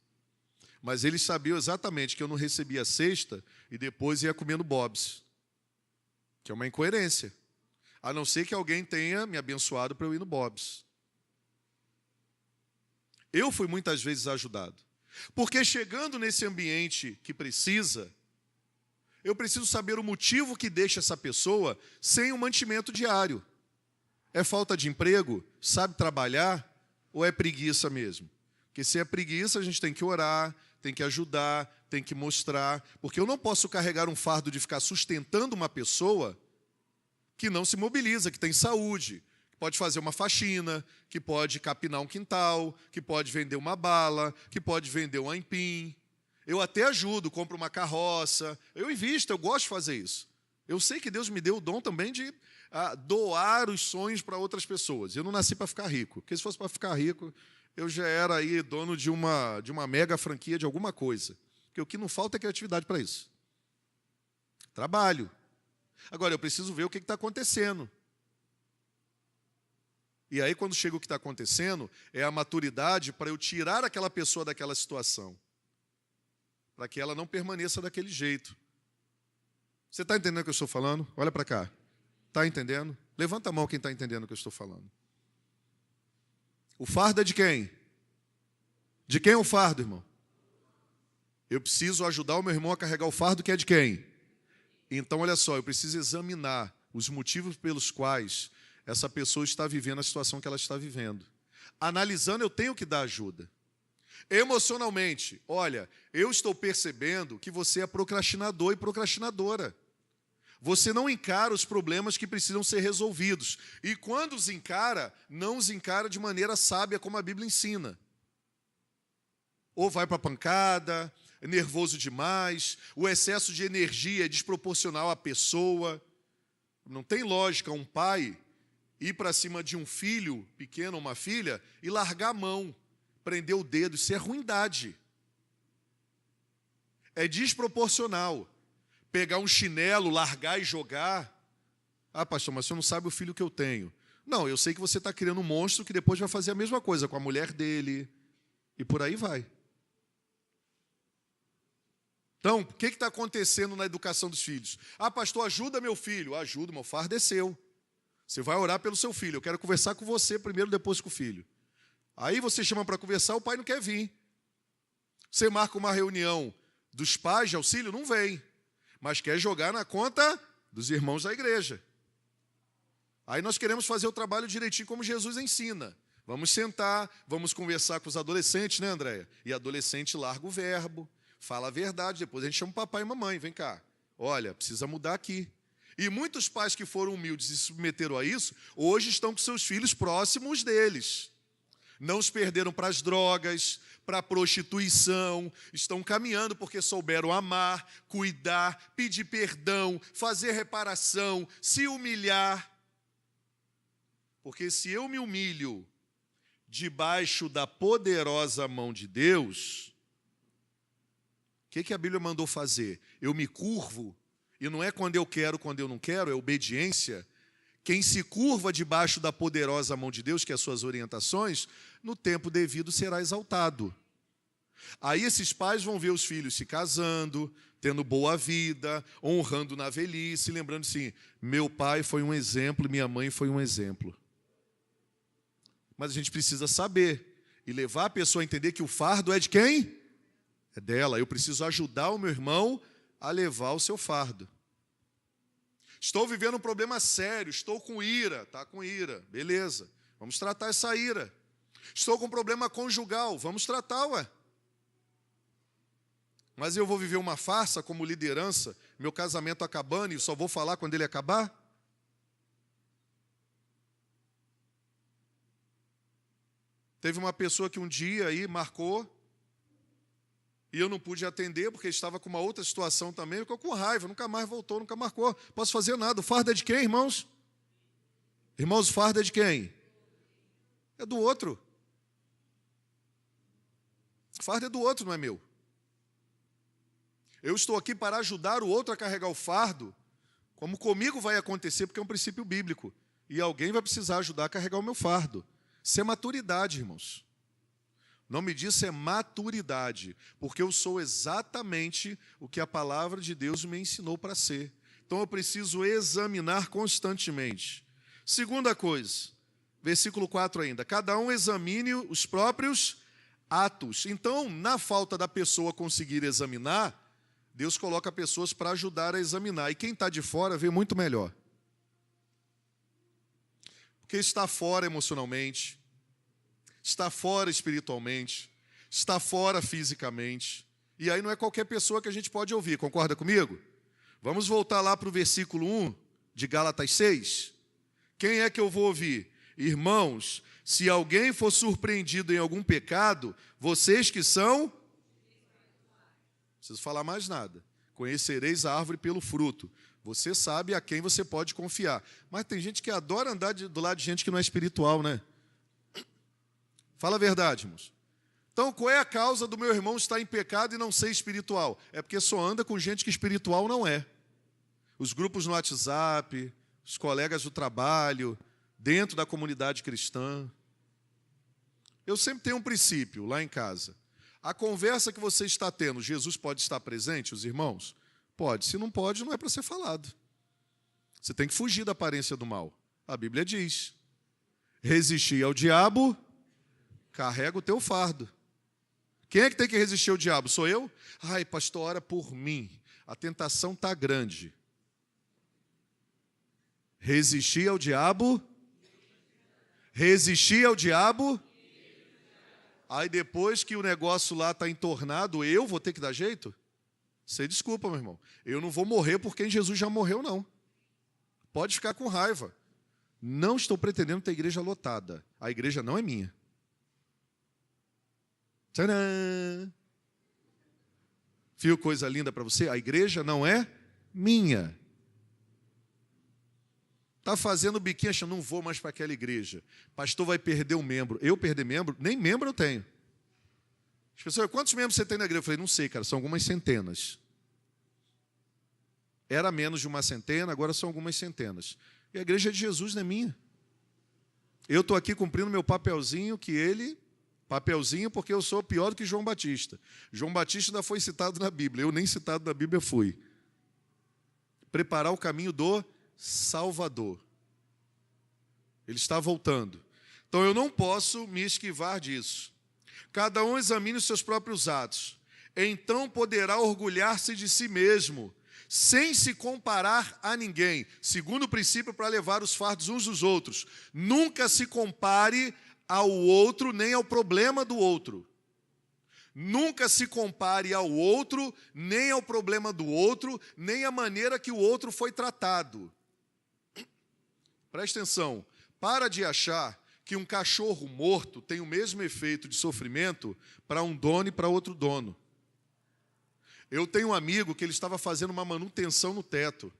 Mas eles sabiam exatamente que eu não recebia a cesta e depois ia comendo bobs. Que é uma incoerência. A não ser que alguém tenha me abençoado para eu ir no bobs. Eu fui muitas vezes ajudado. Porque chegando nesse ambiente que precisa, eu preciso saber o motivo que deixa essa pessoa sem o mantimento diário. É falta de emprego? Sabe trabalhar? Ou é preguiça mesmo? Porque se é preguiça, a gente tem que orar, tem que ajudar, tem que mostrar. Porque eu não posso carregar um fardo de ficar sustentando uma pessoa que não se mobiliza, que tem saúde, que pode fazer uma faxina, que pode capinar um quintal, que pode vender uma bala, que pode vender um aipim. Eu até ajudo, compro uma carroça, eu invisto, eu gosto de fazer isso. Eu sei que Deus me deu o dom também de doar os sonhos para outras pessoas. Eu não nasci para ficar rico, porque se fosse para ficar rico, eu já era aí dono de uma mega franquia de alguma coisa. Porque o que não falta é criatividade para isso. Trabalho. Agora, eu preciso ver o que está acontecendo. E aí, quando chega o que está acontecendo, é a maturidade para eu tirar aquela pessoa daquela situação. Para que ela não permaneça daquele jeito. Você está entendendo o que eu estou falando? Olha para cá. Está entendendo? Levanta a mão quem está entendendo o que eu estou falando. O fardo é de quem? De quem é o fardo, irmão? Eu preciso ajudar o meu irmão a carregar o fardo que é de quem? Então, olha só, eu preciso examinar os motivos pelos quais essa pessoa está vivendo a situação que ela está vivendo. Analisando, eu tenho que dar ajuda. Emocionalmente, olha, eu estou percebendo que você é procrastinador e procrastinadora. Você não encara os problemas que precisam ser resolvidos. E quando os encara, não os encara de maneira sábia, como a Bíblia ensina. Ou vai para a pancada, é nervoso demais, o excesso de energia é desproporcional à pessoa. Não tem lógica um pai ir para cima de um filho pequeno ou uma filha e largar a mão, prender o dedo. Isso é ruindade. É desproporcional. Pegar um chinelo, largar e jogar. Pastor, mas você não sabe o filho que eu tenho. Não, eu sei que você está criando um monstro que depois vai fazer a mesma coisa com a mulher dele. E por aí vai. Então, o que está acontecendo na educação dos filhos? Ah, pastor, ajuda meu filho. Ajuda, meu fardo é seu. Você vai orar pelo seu filho. Eu quero conversar com você primeiro, depois com o filho. Aí você chama para conversar, o pai não quer vir. Você marca uma reunião dos pais de auxílio, não vem. Mas quer jogar na conta dos irmãos da igreja. Aí nós queremos fazer o trabalho direitinho como Jesus ensina. Vamos sentar, vamos conversar com os adolescentes, né, Andréia? E adolescente larga o verbo, fala a verdade, depois a gente chama o papai e mamãe, vem cá. Olha, precisa mudar aqui. E muitos pais que foram humildes e se submeteram a isso, hoje estão com seus filhos próximos deles. Não os perderam para as drogas, para a prostituição, estão caminhando porque souberam amar, cuidar, pedir perdão, fazer reparação, se humilhar. Porque se eu me humilho debaixo da poderosa mão de Deus, o que a Bíblia mandou fazer? Eu me curvo, e não é quando eu quero, quando eu não quero, é obediência. Quem se curva debaixo da poderosa mão de Deus, que é as suas orientações, no tempo devido será exaltado. Aí esses pais vão ver os filhos se casando, tendo boa vida, honrando na velhice, lembrando assim, meu pai foi um exemplo, minha mãe foi um exemplo. Mas a gente precisa saber e levar a pessoa a entender que o fardo é de quem? É dela. Eu preciso ajudar o meu irmão a levar o seu fardo. Estou vivendo um problema sério, estou com ira. Está com ira, beleza. Vamos tratar essa ira. Estou com um problema conjugal, vamos tratar, ué. Mas eu vou viver uma farsa como liderança, meu casamento acabando e só vou falar quando ele acabar? Teve uma pessoa que um dia aí marcou e eu não pude atender porque estava com uma outra situação também, ficou com raiva, nunca mais voltou, nunca marcou. Posso fazer nada. O fardo é de quem, irmãos? Irmãos, o fardo é de quem? É do outro. O fardo é do outro, não é meu. Eu estou aqui para ajudar o outro a carregar o fardo, como comigo vai acontecer, porque é um princípio bíblico. E alguém vai precisar ajudar a carregar o meu fardo. Isso é maturidade, irmãos. O nome disso é maturidade, porque eu sou exatamente o que a palavra de Deus me ensinou para ser. Então eu preciso examinar constantemente. Segunda coisa, versículo 4 ainda. Cada um examine os próprios atos. Então, na falta da pessoa conseguir examinar, Deus coloca pessoas para ajudar a examinar. E quem está de fora vê muito melhor. Porque está fora emocionalmente, está fora espiritualmente, está fora fisicamente. E aí não é qualquer pessoa que a gente pode ouvir, concorda comigo? Vamos voltar lá para o versículo 1 de Gálatas 6. Quem é que eu vou ouvir? Irmãos, se alguém for surpreendido em algum pecado, vocês que são... Não preciso falar mais nada. Conhecereis a árvore pelo fruto. Você sabe a quem você pode confiar. Mas tem gente que adora andar do lado de gente que não é espiritual, né? Fala a verdade, irmãos. Então, qual é a causa do meu irmão estar em pecado e não ser espiritual? É porque só anda com gente que espiritual não é. Os grupos no WhatsApp, os colegas do trabalho, dentro da comunidade cristã. Eu sempre tenho um princípio lá em casa. A conversa que você está tendo, Jesus pode estar presente, os irmãos? Pode. Se não pode, não é para ser falado. Você tem que fugir da aparência do mal. A Bíblia diz, resistir ao diabo, carrega o teu fardo. Quem é que tem que resistir ao diabo? Sou eu? Ai, pastor, ora por mim. A tentação está grande. Resistir ao diabo. Resistir ao diabo. Aí depois que o negócio lá está entornado, eu vou ter que dar jeito? Você desculpa, meu irmão. Eu não vou morrer por quem Jesus já morreu, não. Pode ficar com raiva. Não estou pretendendo ter igreja lotada. A igreja não é minha. Tcharam! Viu coisa linda para você? A igreja não é minha. Está fazendo biquinho, achando, não vou mais para aquela igreja. Pastor vai perder um membro. Eu perder membro? Nem membro eu tenho. As pessoas, quantos membros você tem na igreja? Eu falei, não sei, cara, são algumas centenas. Era menos de uma centena, agora são algumas centenas. E a igreja de Jesus não é minha. Eu estou aqui cumprindo meu papelzinho que ele Papelzinho, porque eu sou pior do que João Batista. João Batista ainda foi citado na Bíblia. Eu nem citado na Bíblia fui. Preparar o caminho do Salvador. Ele está voltando. Então eu não posso me esquivar disso. Cada um examine os seus próprios atos. Então poderá orgulhar-se de si mesmo, sem se comparar a ninguém. Segundo princípio para levar os fardos uns dos outros. Nunca se compare ao outro, nem ao problema do outro. Nunca se compare ao outro, nem ao problema do outro, nem à maneira que o outro foi tratado. Presta atenção. Para de achar que um cachorro morto tem o mesmo efeito de sofrimento para um dono e para outro dono. Eu tenho um amigo que ele estava fazendo uma manutenção no teto.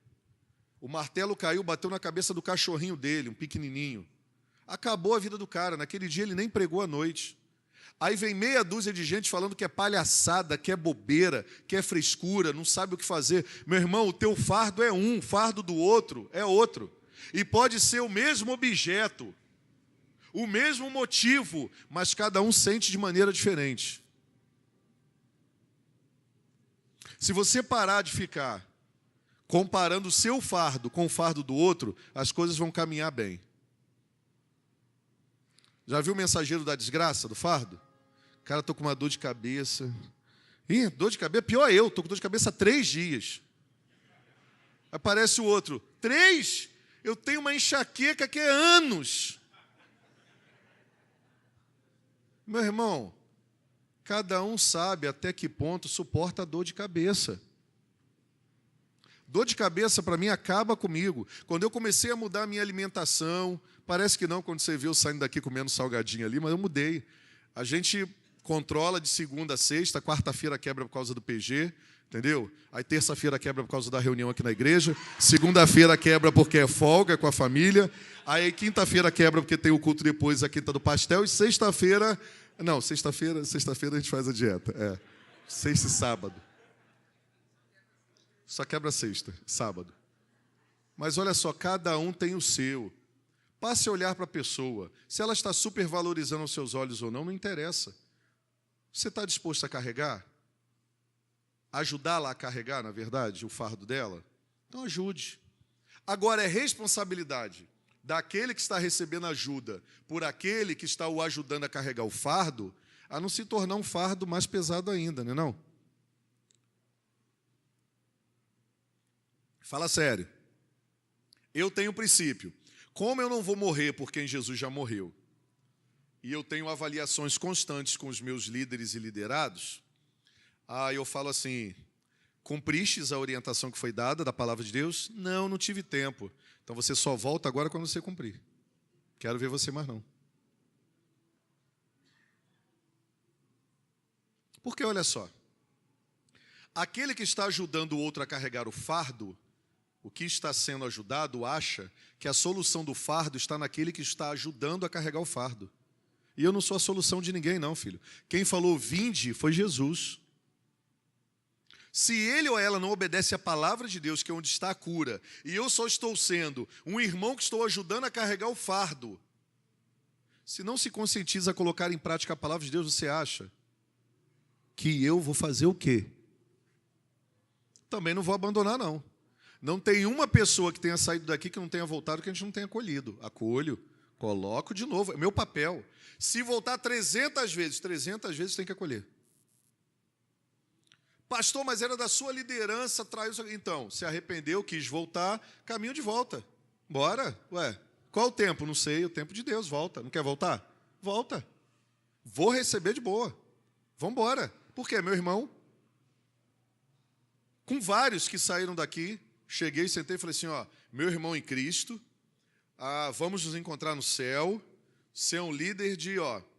O martelo caiu, bateu na cabeça do cachorrinho dele, um pequenininho. Acabou a vida do cara. Naquele dia ele nem pregou à noite. Aí vem meia dúzia de gente falando que é palhaçada, que é bobeira, que é frescura, não sabe o que fazer. Meu irmão, o teu fardo é um, o fardo do outro é outro. E pode ser o mesmo objeto, o mesmo motivo, mas cada um sente de maneira diferente. Se você parar de ficar comparando o seu fardo com o fardo do outro, as coisas vão caminhar bem. Já viu o mensageiro da desgraça, do fardo? O cara, estou com uma dor de cabeça. Ih, dor de cabeça? Pior eu, estou com dor de cabeça há 3 dias. Aparece o outro. 3? Eu tenho uma enxaqueca que é anos. Meu irmão, cada um sabe até que ponto suporta a dor de cabeça. Dor de cabeça, para mim, acaba comigo. Quando eu comecei a mudar a minha alimentação, parece que não, quando você vê eu saindo daqui comendo salgadinho ali, mas eu mudei. A gente controla de segunda a sexta, quarta-feira quebra por causa do PG, entendeu? Aí terça-feira quebra por causa da reunião aqui na igreja, segunda-feira quebra porque é folga com a família, aí quinta-feira quebra porque tem o culto depois, a quinta do pastel, e sexta-feira... Não, sexta-feira a gente faz a dieta. Sexta e sábado. Só quebra sexta, sábado. Mas olha só, cada um tem o seu. Passe a olhar para a pessoa. Se ela está supervalorizando aos seus olhos ou não, não interessa. Você está disposto a carregar? Ajudá-la a carregar, na verdade, o fardo dela? Então ajude. Agora é responsabilidade daquele que está recebendo ajuda por aquele que está o ajudando a carregar o fardo, a não se tornar um fardo mais pesado ainda, não é não? Fala sério. Eu tenho um princípio. Como eu não vou morrer por quem Jesus já morreu, e eu tenho avaliações constantes com os meus líderes e liderados, eu falo assim, cumpristes a orientação que foi dada da palavra de Deus? Não, não tive tempo. Então você só volta agora quando você cumprir. Quero ver você mais não. Porque olha só, aquele que está ajudando o outro a carregar o fardo, o que está sendo ajudado acha que a solução do fardo está naquele que está ajudando a carregar o fardo. E eu não sou a solução de ninguém não, filho. Quem falou vinde foi Jesus. Se ele ou ela não obedece à palavra de Deus, que é onde está a cura, e eu só estou sendo um irmão que estou ajudando a carregar o fardo, se não se conscientiza a colocar em prática a palavra de Deus, você acha que eu vou fazer o quê? Também não vou abandonar, não. Não tem uma pessoa que tenha saído daqui que não tenha voltado que a gente não tenha acolhido. Acolho, coloco de novo, é meu papel. Se voltar 300 vezes tem que acolher. Pastor, mas era da sua liderança, traiu... Então, se arrependeu, quis voltar, caminho de volta. Bora? Ué, qual o tempo? Não sei, o tempo de Deus, volta. Não quer voltar? Volta. Vou receber de boa. Vamos embora. Por quê, meu irmão? Com vários que saíram daqui, cheguei, sentei e falei assim, meu irmão em Cristo, vamos nos encontrar no céu, ser um líder de,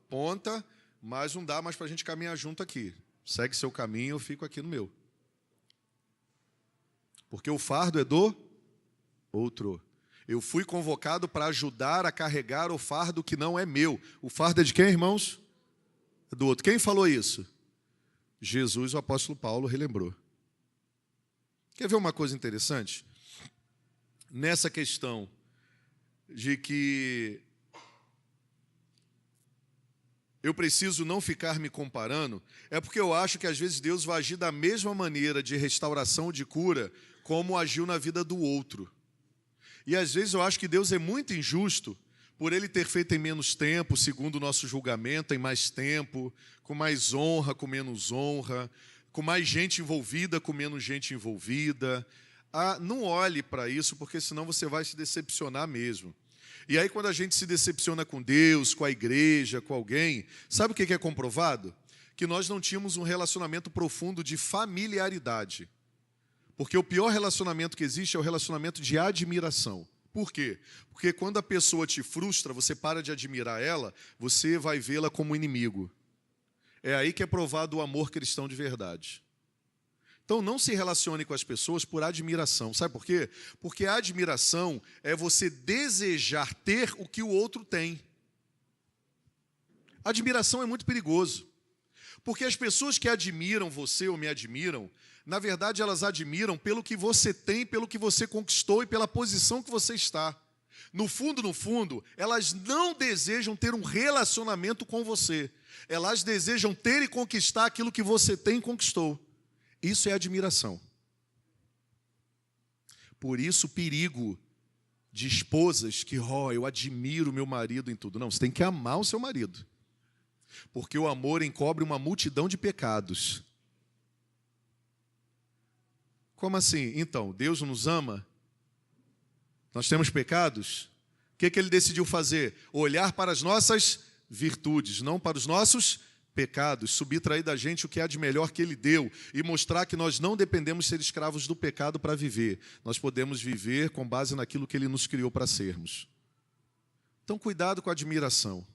ponta, mas não dá mais para a gente caminhar junto aqui. Segue seu caminho, eu fico aqui no meu. Porque o fardo é do outro. Eu fui convocado para ajudar a carregar o fardo que não é meu. O fardo é de quem, irmãos? É do outro. Quem falou isso? Jesus, o apóstolo Paulo, relembrou. Quer ver uma coisa interessante? Nessa questão de que eu preciso não ficar me comparando, é porque eu acho que às vezes Deus vai agir da mesma maneira de restauração, de cura, como agiu na vida do outro. E às vezes eu acho que Deus é muito injusto por Ele ter feito em menos tempo, segundo o nosso julgamento, em mais tempo, com mais honra, com menos honra, com mais gente envolvida, com menos gente envolvida. Não olhe para isso, porque senão você vai se decepcionar mesmo. E aí, quando a gente se decepciona com Deus, com a igreja, com alguém, sabe o que é comprovado? Que nós não tínhamos um relacionamento profundo de familiaridade. Porque o pior relacionamento que existe é o relacionamento de admiração. Por quê? Porque quando a pessoa te frustra, você para de admirar ela, você vai vê-la como inimigo. É aí que é provado o amor cristão de verdade. Então, não se relacione com as pessoas por admiração. Sabe por quê? Porque a admiração é você desejar ter o que o outro tem. A admiração é muito perigoso. Porque as pessoas que admiram você ou me admiram, na verdade, elas admiram pelo que você tem, pelo que você conquistou e pela posição que você está. No fundo, elas não desejam ter um relacionamento com você. Elas desejam ter e conquistar aquilo que você tem e conquistou. Isso é admiração. Por isso, o perigo de esposas que, eu admiro meu marido em tudo. Não, você tem que amar o seu marido. Porque o amor encobre uma multidão de pecados. Como assim? Então, Deus nos ama? Nós temos pecados? O que Ele decidiu fazer? Olhar para as nossas virtudes, não para os nossos pecados, subtrair da gente o que há de melhor que Ele deu e mostrar que nós não dependemos ser escravos do pecado para viver. Nós podemos viver com base naquilo que Ele nos criou para sermos. Então, cuidado com a admiração.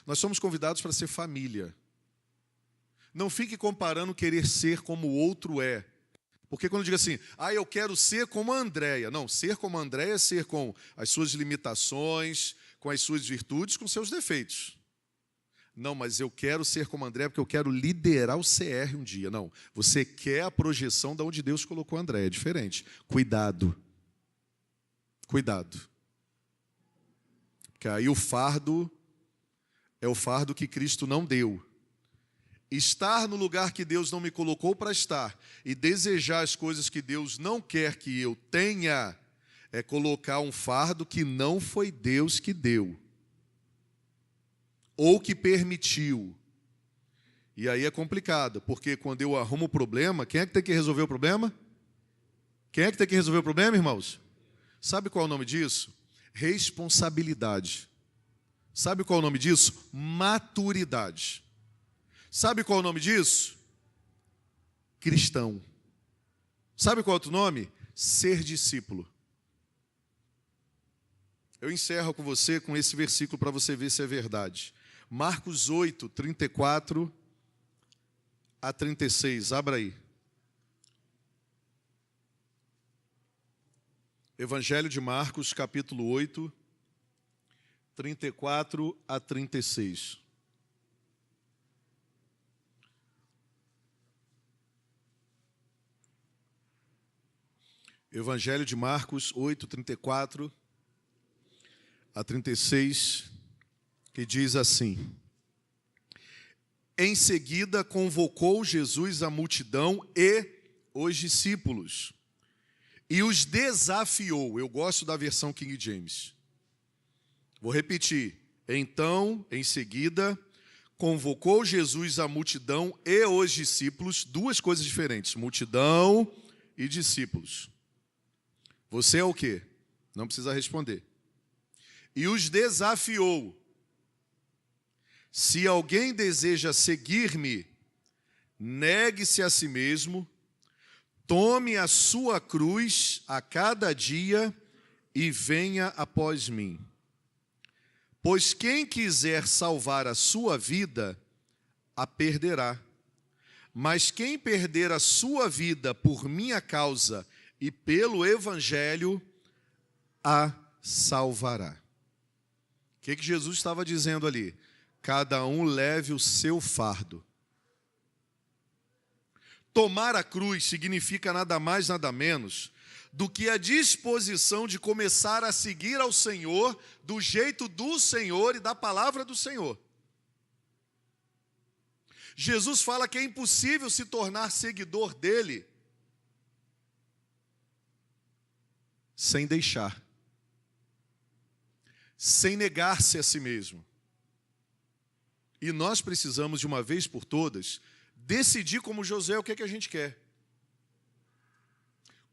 Nós somos convidados para ser família. Não fique comparando querer ser como o outro é. Porque quando diga assim, eu quero ser como a Andréia. Não, ser como a Andréia é ser com as suas limitações, com as suas virtudes, com seus defeitos. Não, mas eu quero ser como a Andréia porque eu quero liderar o CR um dia. Não, você quer a projeção de onde Deus colocou a Andréia. É diferente. Cuidado. Cuidado. Porque aí o fardo é o fardo que Cristo não deu. Estar no lugar que Deus não me colocou para estar e desejar as coisas que Deus não quer que eu tenha é colocar um fardo que não foi Deus que deu ou que permitiu. E aí é complicado, porque quando eu arrumo o problema, quem é que tem que resolver o problema? Quem é que tem que resolver o problema, irmãos? Sabe qual é o nome disso? Responsabilidade. Sabe qual é o nome disso? Maturidade. Sabe qual é o nome disso? Cristão. Sabe qual é outro nome? Ser discípulo. Eu encerro com você com esse versículo para você ver se é verdade. Marcos 8, 34 a 36. Abra aí. Evangelho de Marcos, capítulo 8, 34 a 36. Evangelho de Marcos 8, 34 a 36, que diz assim: Em seguida convocou Jesus a multidão e os discípulos, e os desafiou. Eu gosto da versão King James. Vou repetir. Então, em seguida, convocou Jesus a multidão e os discípulos, duas coisas diferentes, multidão e discípulos. Você é o quê? Não precisa responder. E os desafiou. Se alguém deseja seguir-me, negue-se a si mesmo, tome a sua cruz a cada dia e venha após mim. Pois quem quiser salvar a sua vida, a perderá. Mas quem perder a sua vida por minha causa e pelo Evangelho, a salvará. O que Jesus estava dizendo ali? Cada um leve o seu fardo. Tomar a cruz significa nada mais, nada menos do que a disposição de começar a seguir ao Senhor do jeito do Senhor e da palavra do Senhor. Jesus fala que é impossível se tornar seguidor dele sem deixar, sem negar-se a si mesmo. E nós precisamos, de uma vez por todas, decidir como Josué o que é que a gente quer.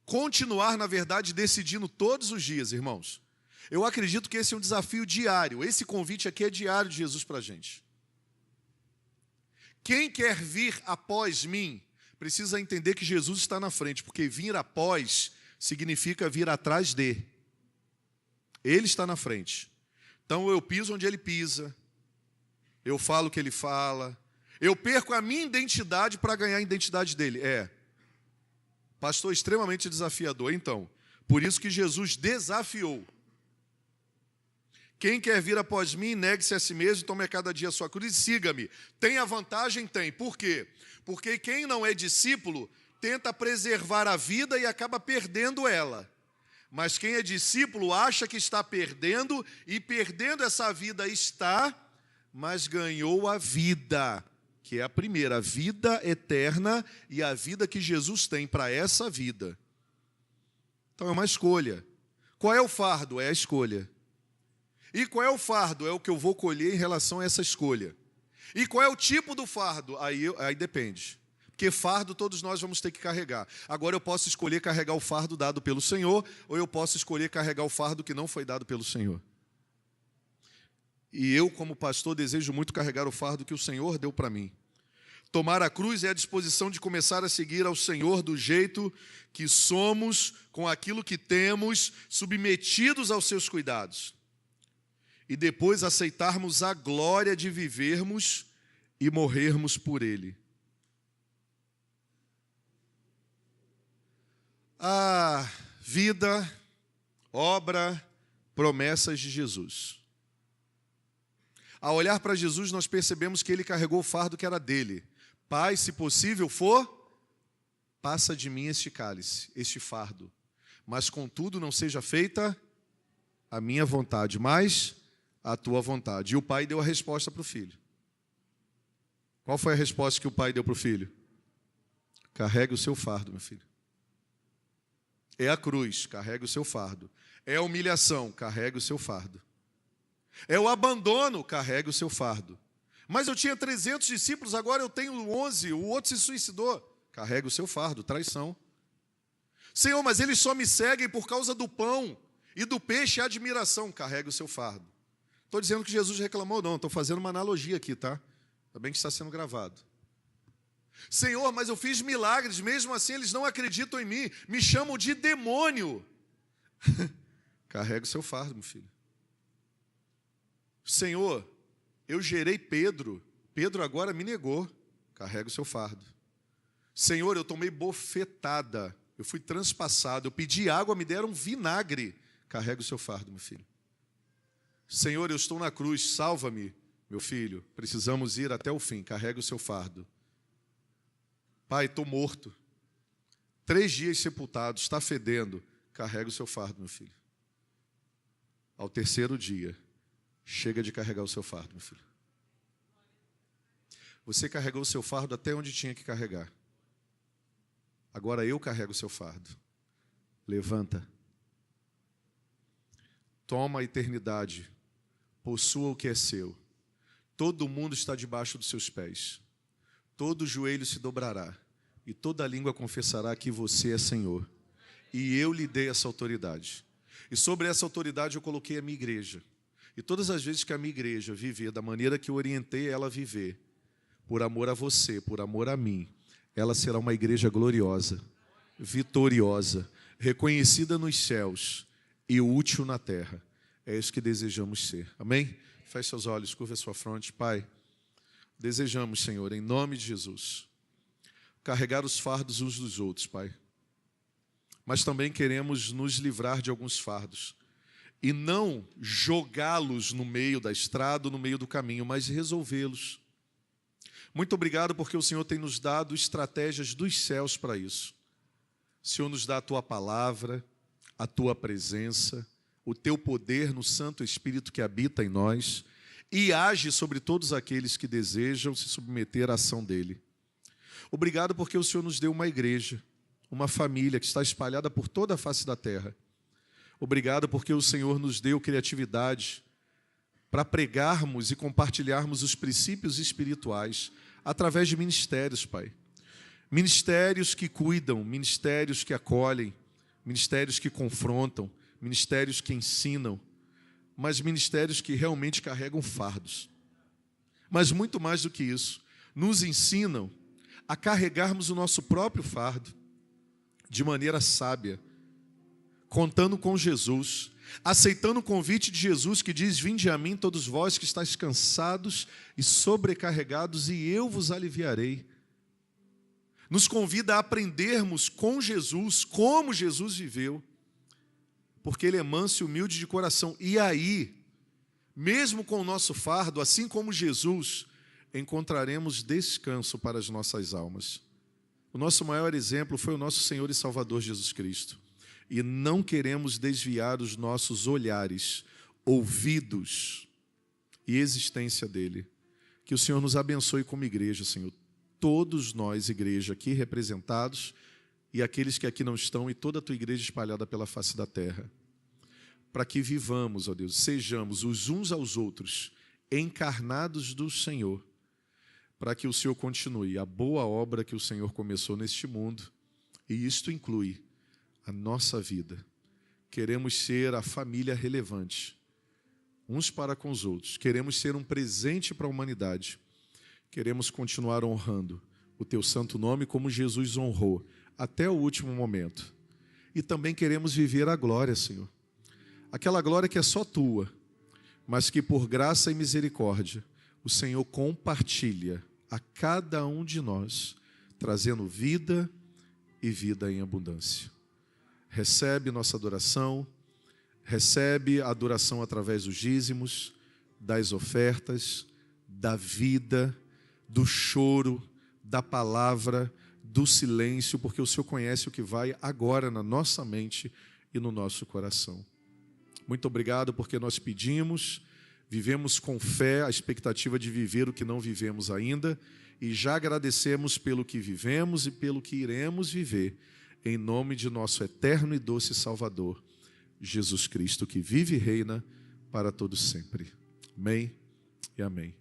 Continuar, na verdade, decidindo todos os dias, irmãos. Eu acredito que esse é um desafio diário. Esse convite aqui é diário de Jesus para a gente. Quem quer vir após mim, precisa entender que Jesus está na frente, porque vir após significa vir atrás de. Ele está na frente. Então eu piso onde ele pisa, eu falo o que ele fala, eu perco a minha identidade para ganhar a identidade dele. Pastor, extremamente desafiador. Então, por isso que Jesus desafiou. Quem quer vir após mim, negue-se a si mesmo, tome a cada dia a sua cruz e siga-me. Tem a vantagem? Tem. Por quê? Porque quem não é discípulo tenta preservar a vida e acaba perdendo ela. Mas quem é discípulo acha que está perdendo, e perdendo essa vida está, mas ganhou a vida, que é a primeira, a vida eterna e a vida que Jesus tem para essa vida. Então é uma escolha. Qual é o fardo? É a escolha. E qual é o fardo? É o que eu vou colher em relação a essa escolha. E qual é o tipo do fardo? Aí depende. Porque fardo todos nós vamos ter que carregar. Agora eu posso escolher carregar o fardo dado pelo Senhor, ou eu posso escolher carregar o fardo que não foi dado pelo Senhor. E eu, como pastor, desejo muito carregar o fardo que o Senhor deu para mim. Tomar a cruz é a disposição de começar a seguir ao Senhor do jeito que somos, com aquilo que temos, submetidos aos seus cuidados. E depois aceitarmos a glória de vivermos e morrermos por Ele. A vida, obra, promessas de Jesus. Ao olhar para Jesus, nós percebemos que Ele carregou o fardo que era dele. Pai, se possível for, passa de mim este cálice, este fardo. Mas, contudo, não seja feita a minha vontade, mas a tua vontade. E o pai deu a resposta para o filho. Qual foi a resposta que o pai deu para o filho? Carregue o seu fardo, meu filho. É a cruz, carregue o seu fardo. É a humilhação, carregue o seu fardo. É o abandono, carregue o seu fardo. Mas eu tinha 300 discípulos, agora eu tenho 11, o outro se suicidou. Carregue o seu fardo, traição. Senhor, mas eles só me seguem por causa do pão e do peixe, admiração. Carregue o seu fardo. Estou dizendo que Jesus reclamou, não, estou fazendo uma analogia aqui, tá? Ainda bem que está sendo gravado. Senhor, mas eu fiz milagres, mesmo assim eles não acreditam em mim, me chamam de demônio. Carrega o seu fardo, meu filho. Senhor, eu gerei Pedro, Pedro agora me negou. Carrega o seu fardo. Senhor, eu tomei bofetada, eu fui transpassado, eu pedi água, me deram vinagre. Carrega o seu fardo, meu filho. Senhor, eu estou na cruz, salva-me, meu filho. Precisamos ir até o fim, carrega o seu fardo. Pai, estou morto. 3 dias sepultado, está fedendo. Carrega o seu fardo, meu filho. Ao 3º dia, chega de carregar o seu fardo, meu filho. Você carregou o seu fardo até onde tinha que carregar. Agora eu carrego o seu fardo. Levanta. Toma a eternidade. Possua o que é seu. Todo mundo está debaixo dos seus pés. Todo joelho se dobrará. E toda língua confessará que você é Senhor. E eu lhe dei essa autoridade. E sobre essa autoridade eu coloquei a minha igreja. E todas as vezes que a minha igreja viver da maneira que eu orientei ela a viver, por amor a você, por amor a mim, ela será uma igreja gloriosa, vitoriosa, reconhecida nos céus e útil na terra. É isso que desejamos ser. Amém? Feche seus olhos, curva a sua fronte. Pai, desejamos, Senhor, em nome de Jesus, carregar os fardos uns dos outros, Pai. Mas também queremos nos livrar de alguns fardos. E não jogá-los no meio da estrada, no meio do caminho, mas resolvê-los. Muito obrigado porque o Senhor tem nos dado estratégias dos céus para isso. O Senhor nos dá a Tua palavra, a Tua presença, o Teu poder no Santo Espírito que habita em nós. e age sobre todos aqueles que desejam se submeter à ação dele. Obrigado porque o Senhor nos deu uma igreja, uma família que está espalhada por toda a face da terra. Obrigado porque o Senhor nos deu criatividade para pregarmos e compartilharmos os princípios espirituais através de ministérios, Pai. Ministérios que cuidam, ministérios que acolhem, ministérios que confrontam, ministérios que ensinam, mas ministérios que realmente carregam fardos. Mas muito mais do que isso, nos ensinam a carregarmos o nosso próprio fardo de maneira sábia, contando com Jesus, aceitando o convite de Jesus que diz: vinde a mim todos vós que estáis cansados e sobrecarregados, e eu vos aliviarei. Nos convida a aprendermos com Jesus, como Jesus viveu, porque Ele é manso e humilde de coração. E aí, mesmo com o nosso fardo, assim como Jesus, encontraremos descanso para as nossas almas. O nosso maior exemplo foi o nosso Senhor e Salvador Jesus Cristo. E não queremos desviar os nossos olhares, ouvidos e existência dele. Que o Senhor nos abençoe como igreja, Senhor. Todos nós, igreja, aqui representados, e aqueles que aqui não estão, e toda a tua igreja espalhada pela face da terra. Para que vivamos, ó Deus, sejamos os uns aos outros, encarnados do Senhor, para que o Senhor continue a boa obra que o Senhor começou neste mundo, e isto inclui a nossa vida. Queremos ser a família relevante, uns para com os outros. Queremos ser um presente para a humanidade. Queremos continuar honrando o teu santo nome como Jesus honrou até o último momento. E também queremos viver a glória, Senhor. Aquela glória que é só tua, mas que por graça e misericórdia o Senhor compartilha a cada um de nós, trazendo vida e vida em abundância. Recebe nossa adoração, recebe a adoração através dos dízimos, das ofertas, da vida, do choro, da palavra, do silêncio, porque o Senhor conhece o que vai agora na nossa mente e no nosso coração. Muito obrigado porque nós pedimos, vivemos com fé a expectativa de viver o que não vivemos ainda e já agradecemos pelo que vivemos e pelo que iremos viver, em nome de nosso eterno e doce Salvador, Jesus Cristo, que vive e reina para todos sempre. Amém e amém.